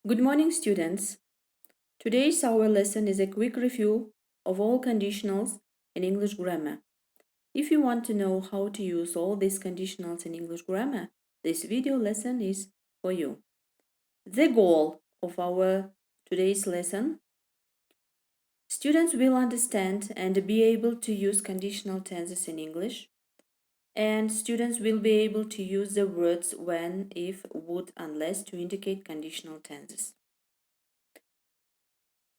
Good morning, students. Today's our lesson is a quick review of all conditionals in English grammar. If you want to know how to use all these conditionals in English grammar, this video lesson is for you. The goal of our today's lesson: students will understand and be able to use conditional tenses in English, and students will be able to use the words when, if, would, unless to indicate conditional tenses.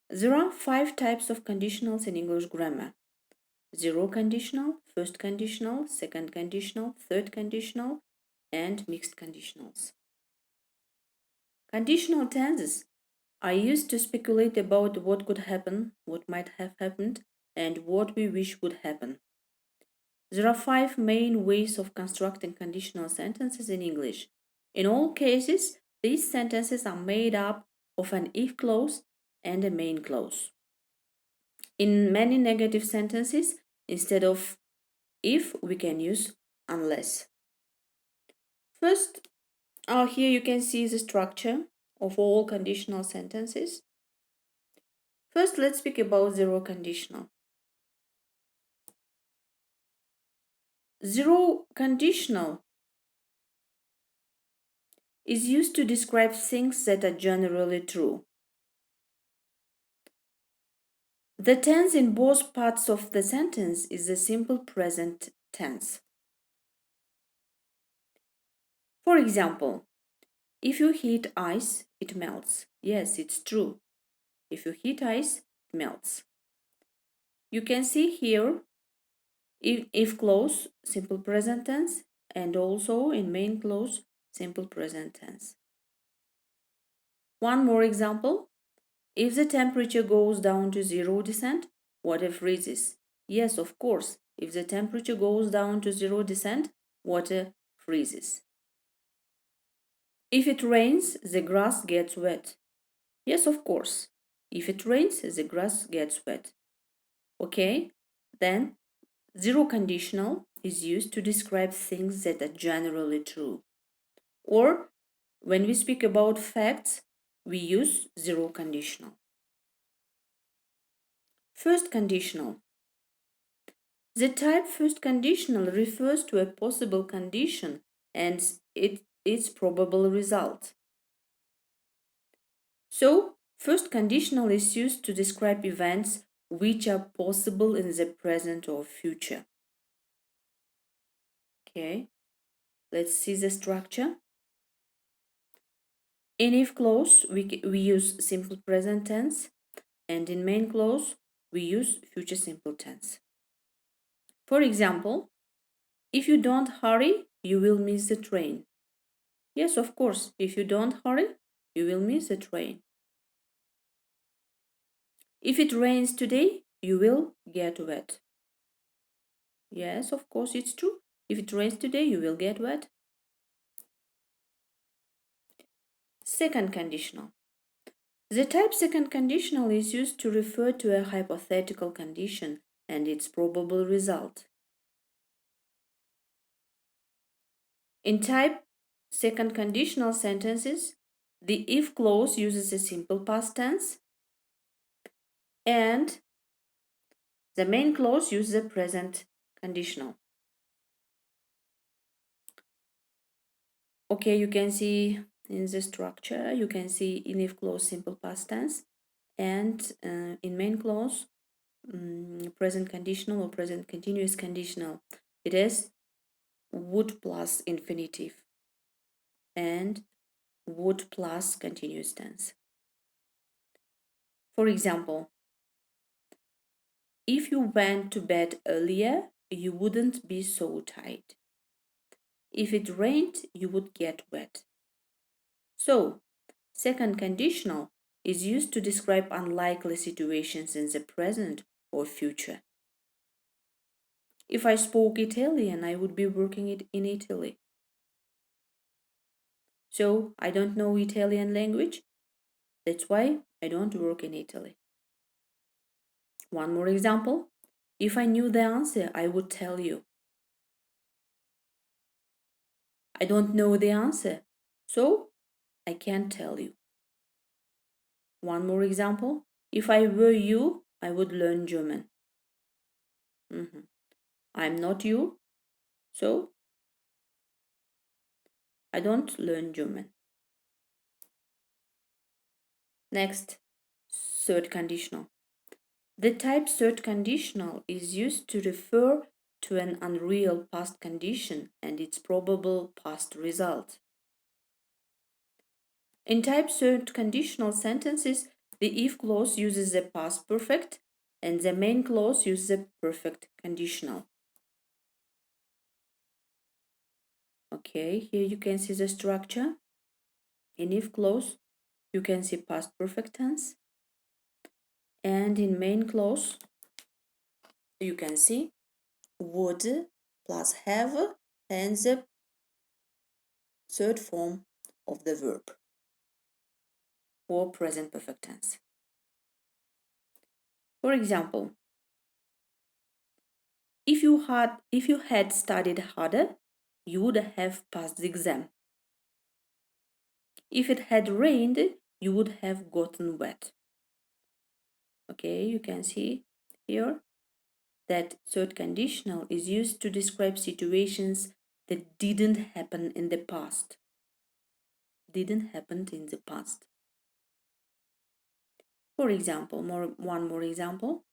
There are 5 types of conditionals in English grammar: zero conditional, first conditional, second conditional, third conditional, and mixed conditionals. Conditional tenses are used to speculate about what could happen, what might have happened, and what we wish would happen. There are 5 main ways of constructing conditional sentences in English. In all cases, these sentences are made up of an if clause and a main clause. In many negative sentences, instead of if, we can use unless. First, here you can see the structure of all conditional sentences. First, let's speak about zero conditional. Zero conditional is used to describe things that are generally true. The tense in both parts of the sentence is the simple present tense. For example, if you heat ice, it melts. Yes, it's true. If you heat ice, it melts. You can see here if clause, simple present tense, and also in main clause, simple present tense. One more example. If the temperature goes down to 0°, water freezes. Yes, of course. If the temperature goes down to 0°, water freezes. If it rains, the grass gets wet. Yes, of course. If it rains, the grass gets wet. Okay, then zero conditional is used to describe things that are generally true. Or when we speak about facts, we use zero conditional. First conditional. The type first conditional refers to a possible condition and its probable result. So, first conditional is used to describe events which are possible in the present or future. Okay, let's see the structure. In if clause, we use simple present tense, and in main clause, we use future simple tense. For example, if you don't hurry, you will miss the train. Yes, of course, if you don't hurry, you will miss the train. If it rains today, you will get wet. Yes, of course, it's true. If it rains today, you will get wet. Second conditional. The type second conditional is used to refer to a hypothetical condition and its probable result. In type second conditional sentences, the if clause uses a simple past tense and the main clause uses a present conditional. Okay, you can see in the structure, you can see in if clause simple past tense and in main clause present conditional or present continuous conditional. It is would plus infinitive and would plus continuous tense. For example, if you went to bed earlier, you wouldn't be so tired. If it rained, you would get wet. So, second conditional is used to describe unlikely situations in the present or future. If I spoke Italian, I would be working in Italy. So, I don't know Italian language. That's why I don't work in Italy. One more example. If I knew the answer, I would tell you. I don't know the answer, so I can't tell you. One more example. If I were you, I would learn German. I'm not you, so I don't learn German. Next, third conditional. The type third conditional is used to refer to an unreal past condition and its probable past result. In type third conditional sentences, the if clause uses the past perfect and the main clause uses the perfect conditional. Okay, here you can see the structure. In if clause, you can see past perfect tense. And in main clause, you can see would plus have and the third form of the verb or present perfect tense. For example, if you had studied harder, you would have passed the exam. If it had rained, you would have gotten wet. Okay, you can see here that third conditional is used to describe situations that didn't happen in the past. Didn't happen in the past. For example, one more example.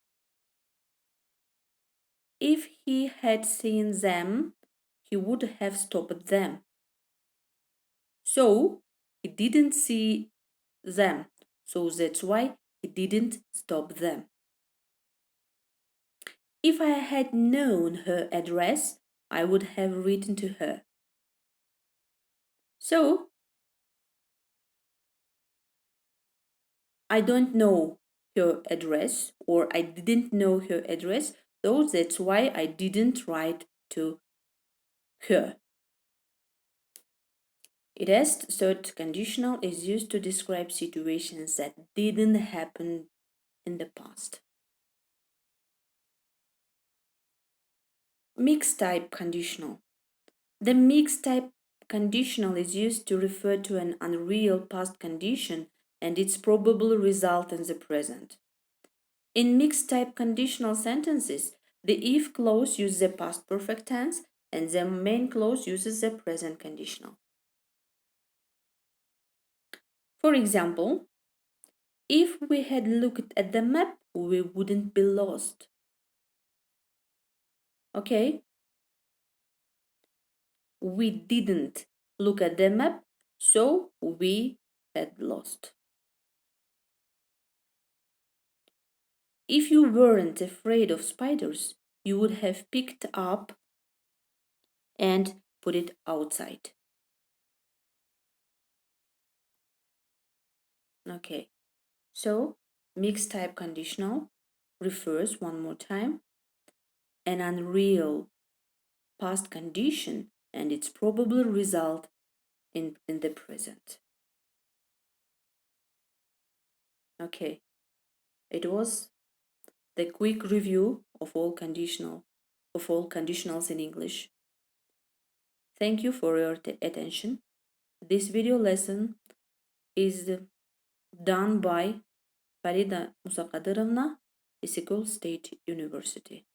If he had seen them, he would have stopped them. So he didn't see them, so that's why he didn't stop them. If I had known her address, I would have written to her. So I don't know her address, or I didn't know her address, so that's why I didn't write to her. It third conditional is used to describe situations that didn't happen in the past. Mixed type conditional. The mixed type conditional is used to refer to an unreal past condition and its probable result in the present. In mixed type conditional sentences, the if clause uses the past perfect tense and the main clause uses the present conditional. For example, if we had looked at the map, we wouldn't be lost. Okay? We didn't look at the map, so we had lost. If you weren't afraid of spiders, you would have picked up and put it outside. Okay, so mixed type conditional refers, one more time, an unreal past condition and its probable result in the present. Okay, it was the quick review of all conditionals in English. Thank you for your attention. This video lesson is done by Farida Musaqadirovna, Isikul State University.